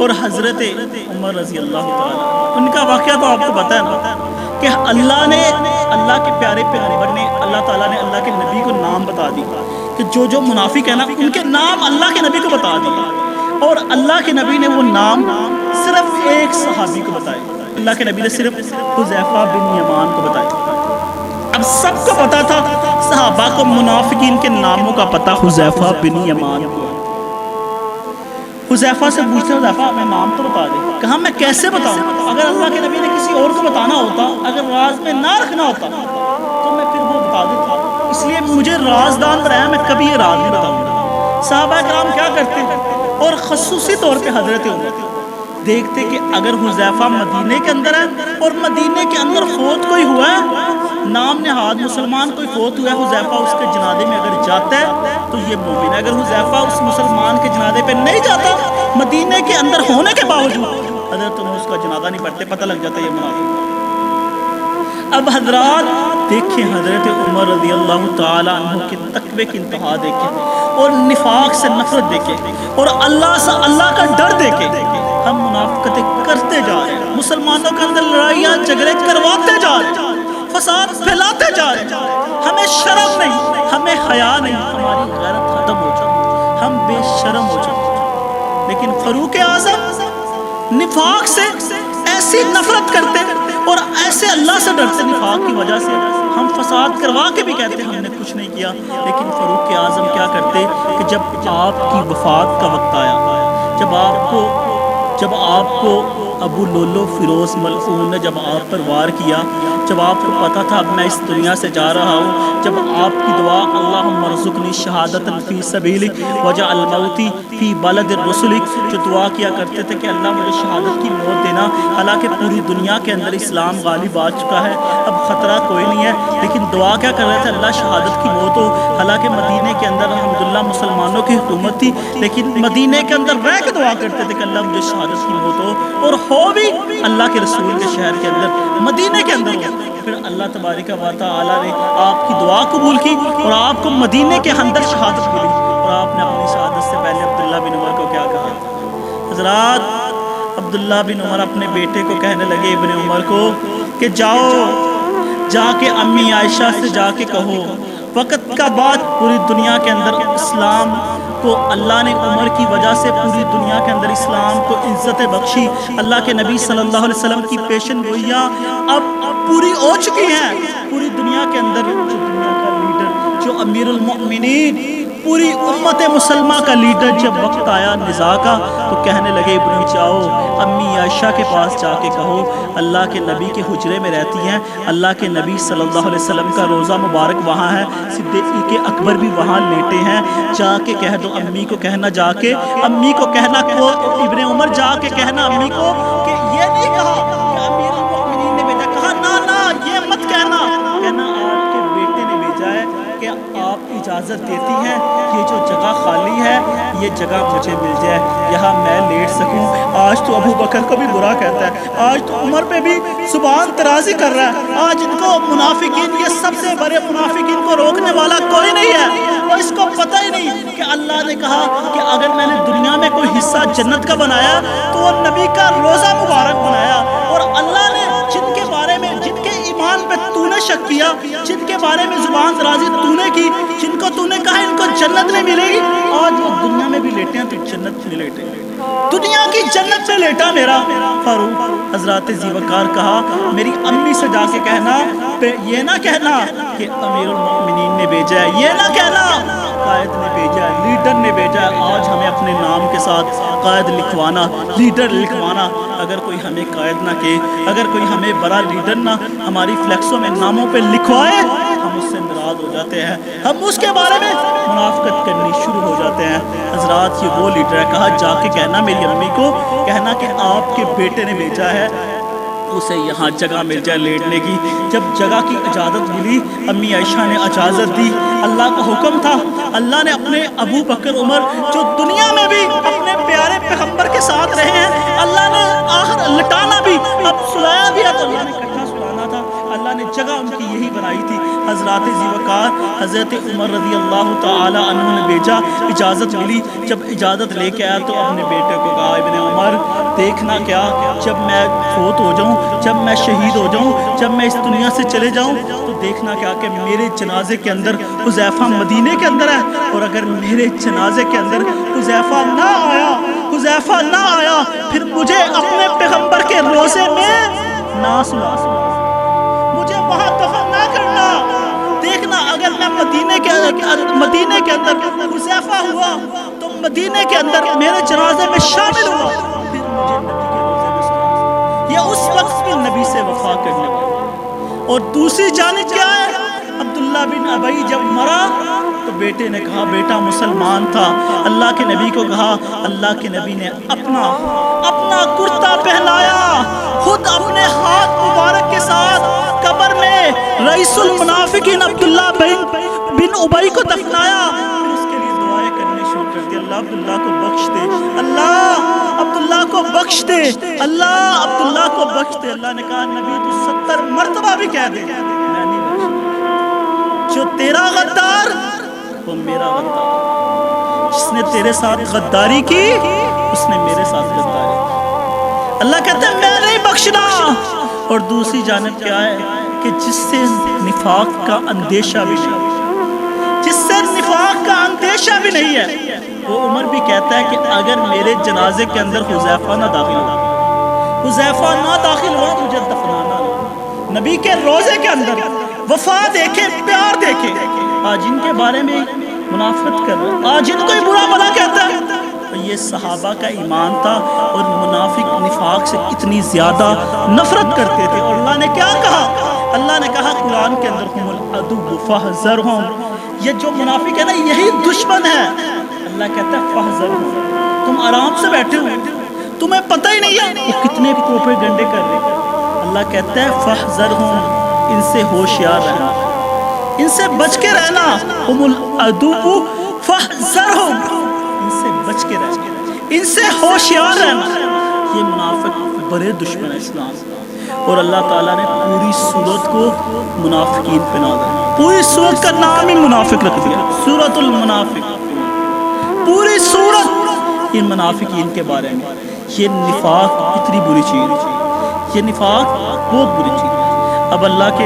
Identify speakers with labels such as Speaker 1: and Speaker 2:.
Speaker 1: اور حضرت عمر رضی اللہ تعالیٰ، ان کا واقعہ تو آپ کو پتہ ہے نا کہ اللہ کے پیارے پیغمبر نے، اللہ تعالیٰ نے اللہ کے نبی کو نام بتا دی کہ جو منافق ہے نا ان کے نام اللہ کے نبی کو بتا دی، اور اللہ کے نبی نے وہ نام صرف ایک صحابی کو بتائے۔ اللہ کے نبی نے صرف حذیفہ بن یمان کو بتایا۔ اب سب کو پتا تھا، صحابہ کو منافقین کے ناموں کا پتہ حذیفہ بن یمان کو۔ حذیفہ سے پوچھتے ہیں، حذیفہ ہمیں نام تو بتا دے۔ کہا میں کیسے بتاؤں؟ اگر اللہ کے نبی نے کسی اور کو بتانا ہوتا، اگر راز میں نہ رکھنا ہوتا تو میں پھر وہ بتا دیتا، اس لیے مجھے رازدان بنایا، میں کبھی یہ راز نہیں بتاؤں گا۔ صحابہ کرام کیا کرتے ہیں، اور خصوصی طور پہ حضرت عمر دیکھتے کہ اگر حذیفہ مدینے کے اندر ہے اور مدینے کے اندر فوت کوئی ہوا ہے، نام نہاد مسلمان کوئی فوت ہوا ہے، حذیفہ اس کے جنازے میں اگر جاتا ہے تو یہ مومن ہے۔ اگر حذیفہ اس مسلمان کے جنازے پہ نہیں جاتا مدینے کے اندر ہونے کے باوجود، حضرت عمر اس کا جنازہ نہیں پڑھتے، پتہ لگ جاتا ہے یہ منافق۔ اب حضرات دیکھیں حضرت عمر رضی اللہ تعالیٰ عنہ کے تقوی کی انتہا دیکھیں، اور نفاق سے نفرت دیکھیں، اور اللہ کا ڈر دیکھیں۔ ہم منافقتیں کرتے جا رہے ہیں، مسلمانوں کے اندر لڑائیاں جھگڑے کرواتے جا رہے ہیں، فساد پھیلاتے جا رہے ہیں، ہمیں شرم نہیں، ہمیں حیا نہیں، ہماری غیرت ختم ہو جائے، ہم بے شرم ہو جائیں۔ لیکن فاروق اعظم نفاق سے ایسی نفرت کرتے اور ایسے اللہ سے ڈرتے، نفاق کی وجہ سے ہم فساد کروا کے بھی کہتے ہم نے کچھ نہیں کیا، لیکن فاروق اعظم کیا کرتے کہ جب آپ کی وفات کا وقت آیا، جب آپ کو ابو لولو فیروز ملعون نے جب آپ پر وار کیا، جب آپ کو پتا تھا اب میں اس دنیا سے جا رہا ہوں، جب آپ کی دعا اللہم ارزقنی شہادت فی سبیلک وجعل موتی فی بلد الرسلک، جو دعا کیا کرتے تھے کہ اللہ مجھے شہادت کی موت دینا، حالانکہ پوری دنیا کے اندر اسلام غالب آ چکا ہے، اب خطرہ کوئی نہیں ہے، لیکن دعا کیا کر رہے تھے، اللہ شہادت کی موت ہو۔ حالانکہ مدینے کے اندر الحمدللہ مسلمانوں کی حکومت تھی، لیکن مدینے کے اندر رہ کے دعا کرتے تھے کہ اللہ مجھے شہادت کی موت ہو، اور ہو بھی اللہ کے رسول کے شہر کے اندر، مدینے کے اندر ہو۔ پھر اللہ تبارک و تعالی نے آپ کی دعا قبول کی اور آپ کو مدینے کے اندر شہادت ملی، اور آپ نے اپنی شہادت سے پہلے عبداللہ بن عمر کو کیا کہا؟ حضرات عبداللہ بن عمر اپنے بیٹے کو کہنے لگے، ابن عمر کو، کہ جا کے امی عائشہ سے جا کے کہو، وقت کا بعد پوری دنیا کے اندر اسلام کو اللہ نے عمر کی وجہ سے پوری دنیا کے اندر اسلام کو عزت بخشی، اللہ کے نبی صلی اللہ علیہ وسلم کی پیشن گوئیاں اب پوری ہو چکی ہیں پوری دنیا کے اندر۔ جو دنیا کا لیڈر، جو امیر المؤمنین، پوری امت مسلمہ کا لیڈر، جب وقت آیا نزاع کا تو کہنے لگے ابن جاؤ امی عائشہ کے پاس جا کے کہو، اللہ کے نبی کے حجرے میں رہتی ہیں، اللہ کے نبی صلی اللہ علیہ وسلم کا روضہ مبارک وہاں ہے، صدیق اکبر بھی وہاں لیٹے ہیں، جا کے کہہ دو امی کو، کہنا جا کے امی کو کہنا کو، ابن عمر جا کے کہنا امی کو کہ یہ نہیں کہا کہ امیر المؤمنین نے بھیجا، کہا نا یہ مت کہنا آپ کے بیٹے نے بھیجا ہے کہ آپ اجازت دیتی ہیں یہ جو جگہ خالی ہے یہ جگہ مجھے مل جائے، یہاں میں لیٹ سکوں۔ آج تو ابو بکر کو بھی برا کہتا ہے، آج تو عمر پہ بھی زبان درازی کر رہا ہے، آج ان کو منافقین، یہ سب سے بڑے منافقین کو روکنے والا کوئی نہیں ہے، اور اس کو پتہ ہی نہیں کہ اللہ نے کہا کہ اگر میں نے دنیا میں کوئی حصہ جنت کا بنایا تو وہ نبی کا روزہ مبارک بنایا، اور اللہ نے جن کے بارے میں، جن کے ایمان پہ تو نے شک کیا، جن کے بارے میں زبان درازی تو نے کی، جن کو تو نے کہا ان کو جنت نہیں ملے گی، آج وہ دنیا میں بھی لیٹے ہیں تو جنت میں لیٹے ہیں، دنیا کی جنت میں لیٹا میرا فاروق۔ حضرات ذیوقار کہا میری امی سے جا کے کہنا، یہ نہ کہنا کہ امیر المؤمنین نے بھیجا ہے، یہ نہ کہنا قائد نے بھیجا ہے، لیڈر نے بھیجا ہے۔ آج ہمیں اپنے نام کے ساتھ قائد لکھوانا، لیڈر لکھوانا، اگر کوئی ہمیں قائد نہ کہے، اگر کوئی ہمیں بڑا لیڈر نہ ہماری فلیکسوں میں ناموں پہ لکھوائے، ہم اس سے ناراض ہو جاتے ہیں، ہم اس کے بارے میں منافقت کرنی شروع ہو جاتے ہیں۔ حضرات یہ وہ لیڈر ہے، کہا جا کے کہنا میری امی کو، کہنا کہ آپ کے بیٹے نے بھیجا ہے، اسے یہاں جگہ مل جائے لیٹنے کی۔ جب جگہ کی اجازت ملی، امی عائشہ نے اجازت دی، اللہ کا حکم تھا، اللہ نے اپنے ابو بکر عمر جو دنیا میں بھی اپنے پیارے پیغمبر کے ساتھ رہے ہیں، اللہ نے آخر لٹانا بھی، اب سلایا بھی ہے تو اللہ نے کٹھا سلانا تھا، اللہ نے جگہ ان کی یہی بنائی تھی. حضرات ذوالفقار حضرت عمر رضی اللہ تعالی عنہ نے بھیجا, اجازت ملی. جب اجازت لے کے آیا تو اپنے بیٹے کو کہا, ابن عمر دیکھنا کیا, جب میں فوت ہو جاؤں, جب میں شہید ہو جاؤں, جب میں اس دنیا سے چلے جاؤں تو دیکھنا کیا کہ میرے جنازے کے اندر حذیفہ مدینے کے اندر ہے, اور اگر میرے جنازے کے اندر حذیفہ نہ آیا پھر مجھے اپنے پیغمبر کے روضے میں نہ سنا, مجھے وہاں دفن نہ کرنا. دیکھنا اگر میں مدینے کے اندر حذیفہ ہوا تو مدینے کے اندر میرے جنازے میں شامل ہوا, پھر مجھے نبی کے روضے میں سنا. یہ اس وقت بھی نبی سے وفا کرنے والا. اور دوسری جانب کیا ہے, عبداللہ بن ابی جب مرا تو بیٹے نے کہا, بیٹا مسلمان تھا, اللہ کے نبی کو کہا, اللہ کے نبی نے اپنا کرتا پہنایا, خود اپنے ہاتھ مبارک کے ساتھ قبر میں رئیس المنافقین عبداللہ بن ابی کو دفنایا. اس کے لیے دعائیں کرنے شروع کر دی, اللہ عبداللہ کو بخش دے, اللہ عبداللہ کو بخش دے, اللہ عبداللہ کو بخش دے. اللہ نے کہا, نبی تو 70 مرتبہ بھی کہہ دے, میں نہیں بخشوں. جو تیرا غدار وہ میرا غدار, جس نے تیرے ساتھ غداری کی اس نے میرے ساتھ غداری کی. اللہ کہتا ہے میں نہیں بخشنا. اور دوسری جانب کیا ہے کہ جس سے نفاق کا اندیشہ بھی نہیں ہے, وہ عمر بھی کہتا ہے کہ اگر میرے جنازے کے اندر حذیفہ نہ داخل ہوا مجھے دفنانا. نبی کے روضے کے اندر وفا دیکھے, پیار دیکھے. آج ان کے بارے میں منافقت کر رہا ہے, آج ان کو ہی برا بھلا کہتا ہے. یہ صحابہ کا ایمان تھا, اور منافق نفاق سے اتنی زیادہ نفرت کرتے تھے. اور اللہ نے کیا کہا, اللہ نے کہا قرآن کے اندر ہم العدو فاحذرہم, یہ جو منافق ہے نا یہی دشمن ہے. اللہ کہتا ہے فاحذرہم, تم آرام سے بیٹھے ہو, تمہیں پتہ ہی نہیں ہے وہ کتنے پروپیگنڈے کر رہے ہیں. اللہ کہتا ہے فاحذرہم, ان سے ہوشیار رہنا, ان سے بچ کے رہنا. ہم العدو فاحذرہم, ان سے بچ کے رہنا, ان سے ہوشیار رہنا. یہ منافق بڑے دشمن ہے اسلام. اور اللہ تعالیٰ نے پوری سورت کو منافقین پہ نازل, پوری سورت کا نام ہی منافق رکھ دیا, سورۃ المنافق. پوری سورت ان منافقین کے بارے میں. یہ نفاق اتنی بری چیز ہے, یہ نفاق بہت بری چیز ہے. اب اللہ کے